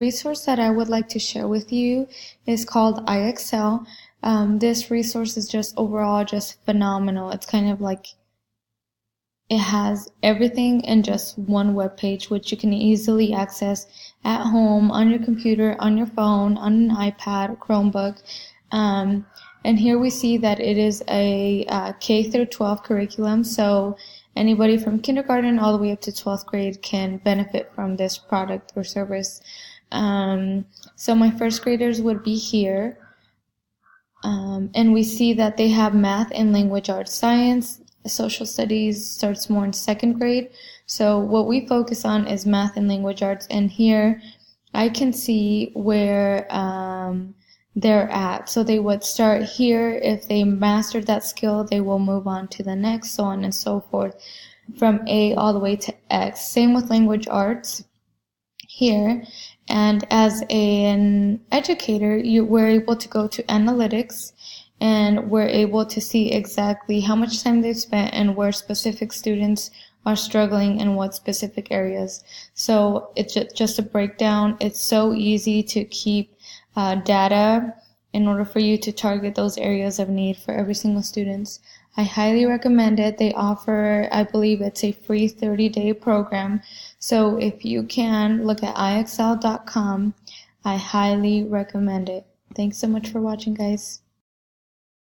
Resource that I would like to share with you is called IXL. This resource is just overall just phenomenal. It's kind of like it has everything in just one web page, which you can easily access at home, on your computer, on your phone, on an iPad, Chromebook. And here we see that it is a K through 12 curriculum, so anybody from kindergarten all the way up to 12th grade can benefit from this product or service. So my first graders would be here, and we see that they have math and language arts science. Social studies starts more in second grade. So what we focus on is math and language arts, and here I can see where they're at. So they would start here. If they mastered that skill, they will move on to the next, so on and so forth, from A all the way to X. Same with language arts here. And as an educator, we're able to go to analytics, and we're able to see exactly how much time they've spent and where specific students are struggling in what specific areas. So it's just a breakdown. It's so easy to keep data in order for you to target those areas of need for every single student. I highly recommend it. They offer, I believe it's a free 30-day program. So if you can, look at IXL.com. I highly recommend it. Thanks so much for watching, guys.